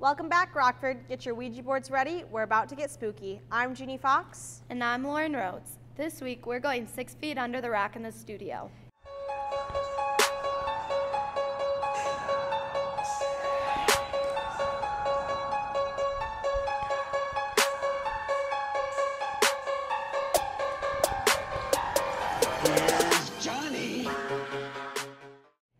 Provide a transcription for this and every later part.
Welcome back, Rockford. Get your Ouija boards ready. We're about to get spooky. I'm Jeannie Fox. And I'm Lauren Rhodes. This week, we're going 6 feet under the rock in the studio.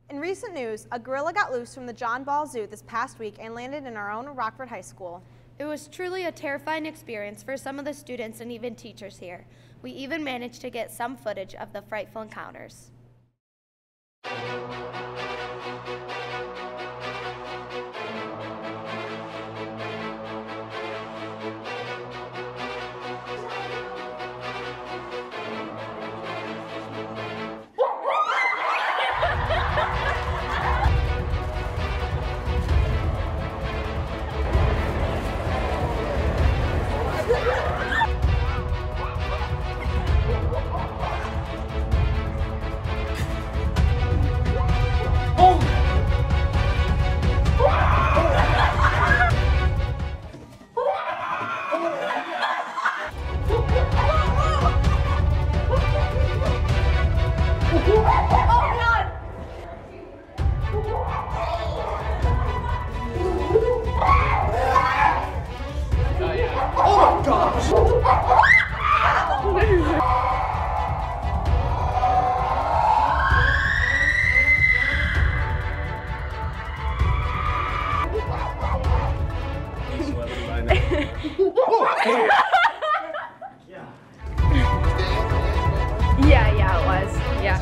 In recent news, a gorilla got loose from the John Ball Zoo this past week and landed in our own Rockford High School. It was truly a terrifying experience for some of the students and even teachers here. We even managed to get some footage of the frightful encounters. Yeah, it was. Yeah.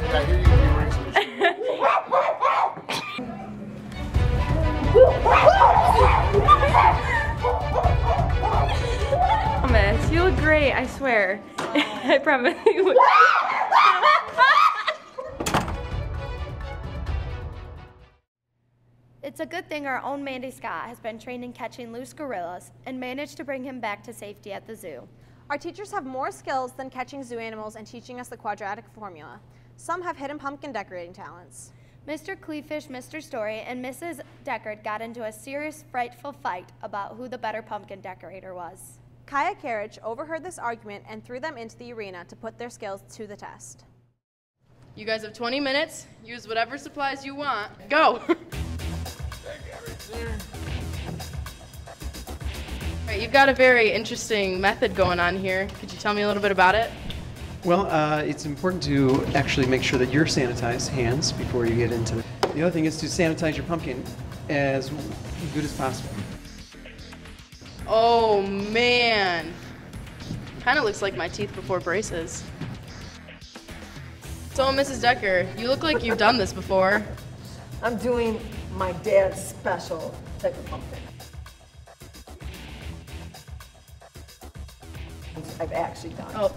Promise. You look great, I swear. I promise you would. It's a good thing our own Mandy Scott has been trained in catching loose gorillas and managed to bring him back to safety at the zoo. Our teachers have more skills than catching zoo animals and teaching us the quadratic formula. Some have hidden pumpkin decorating talents. Mr. Cleefish, Mr. Story, and Mrs. Deckard got into a serious, frightful fight about who the better pumpkin decorator was. Kaya Carriage overheard this argument and threw them into the arena to put their skills to the test. You guys have 20 minutes. Use whatever supplies you want. Go! All right, you've got a very interesting method going on here. Could you tell me a little bit about it? Well, it's important to actually make sure that you're sanitized hands before you get into it. The other thing is to sanitize your pumpkin as good as possible. Oh, man. Kind of looks like my teeth before braces. So, Mrs. Decker, you look like you've done this before. I'm doing my dad's special type of pumpkin. I've actually done. Oh.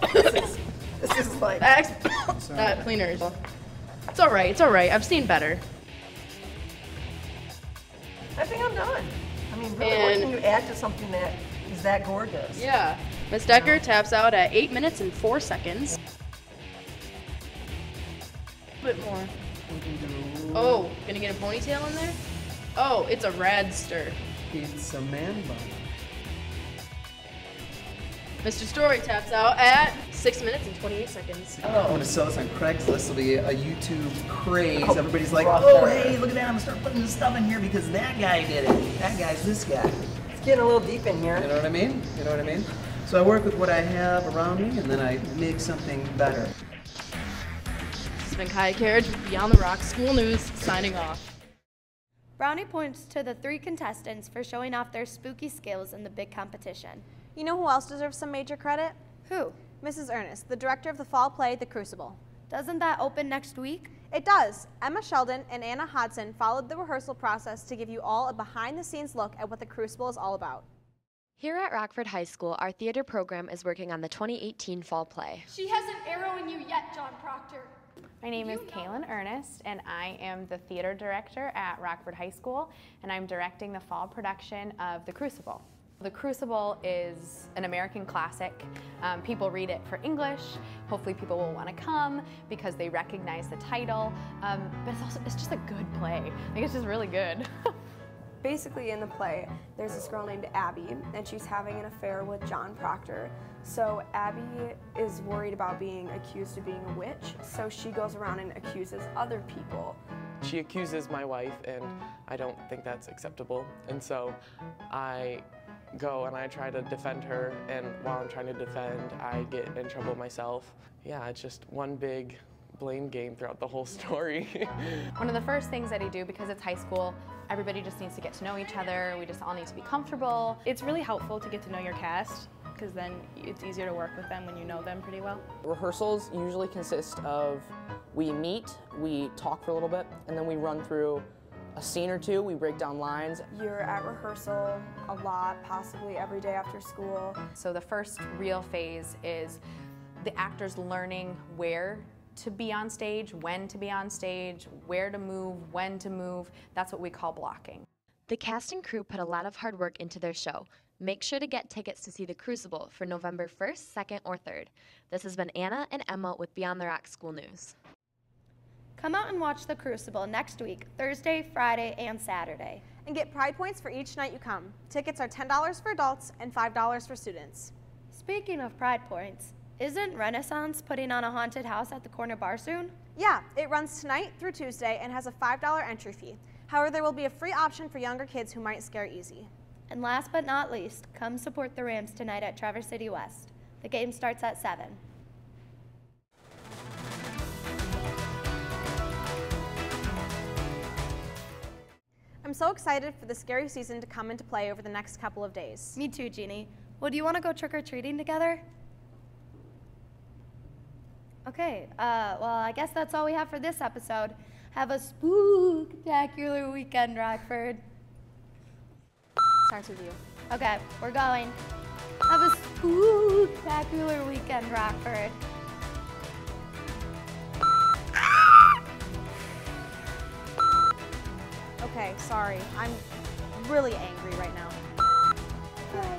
This is like... That cleaners. It's all right, it's all right. I've seen better. I think I'm done. I mean, really, what can you add to something that is that gorgeous? Yeah. Miss Decker taps out at 8 minutes and 4 seconds. A bit more. Oh, gonna get a ponytail in there? Oh, it's a radster. It's a man bun. Mr. Story taps out at 6 minutes and 28 seconds. I'm gonna sell this on Craigslist. It'll be a YouTube craze. Oh, Everybody's like, brother. oh, hey, look at that. I'm gonna start putting this stuff in here because that guy did it. That guy's this guy. It's getting a little deep in here. You know what I mean? You know what I mean? So I work with what I have around me, and then I make something better. This has been Kaya Carriage with Beyond the Rock School News, signing off. Brownie points to the 3 contestants for showing off their spooky skills in the big competition. You know who else deserves some major credit? Who? Mrs. Ernest, the director of the fall play, The Crucible. Doesn't that open next week? It does. Emma Sheldon and Anna Hodson followed the rehearsal process to give you all a behind-the-scenes look at what The Crucible is all about. Here at Rockford High School, our theater program is working on the 2018 fall play. She hasn't arrow in you yet, John Proctor. My name is Kaylin Ernest, and I am the theater director at Rockford High School, and I'm directing the fall production of The Crucible. The Crucible is an American classic. People read it for English. Hopefully people will want to come because they recognize the title. But it's just a good play. I think it's just really good. basically in the play, there's this girl named Abby, and she's having an affair with John Proctor. So Abby is worried about being accused of being a witch, so she goes around and accuses other people. She accuses my wife, and I don't think that's acceptable. And so I go and I try to defend her, and while I'm trying to defend, I get in trouble myself. Yeah, it's just one big blame game throughout the whole story. One of the first things that I do, because it's high school, everybody just needs to get to know each other. We just all need to be comfortable. It's really helpful to get to know your cast, because then it's easier to work with them when you know them pretty well. Rehearsals usually consist of we meet, we talk for a little bit, and then we run through a scene or two, we break down lines. You're at rehearsal a lot, possibly every day after school. So the first real phase is the actors learning where to be on stage, when to be on stage, where to move, when to move. That's what we call blocking. The cast and crew put a lot of hard work into their show. Make sure to get tickets to see The Crucible for November 1st, 2nd, or 3rd. This has been Anna and Emma with Beyond the Rock School News. Come out and watch The Crucible next week, Thursday, Friday, and Saturday. And get Pride points for each night you come. Tickets are $10 for adults and $5 for students. Speaking of Pride points, isn't Renaissance putting on a haunted house at the corner bar soon? Yeah, it runs tonight through Tuesday and has a $5 entry fee. However, there will be a free option for younger kids who might scare easy. And last but not least, come support the Rams tonight at Traverse City West. The game starts at 7. I'm so excited for the scary season to come into play over the next couple of days. Me too, Jeannie. Well, do you want to go trick-or-treating together? Okay, well, I guess that's all we have for this episode. Have a spooktacular weekend, Rockford. Starts with you. Okay, we're going. Have a spooktacular weekend, Rockford. Okay, sorry. I'm really angry right now. Bye.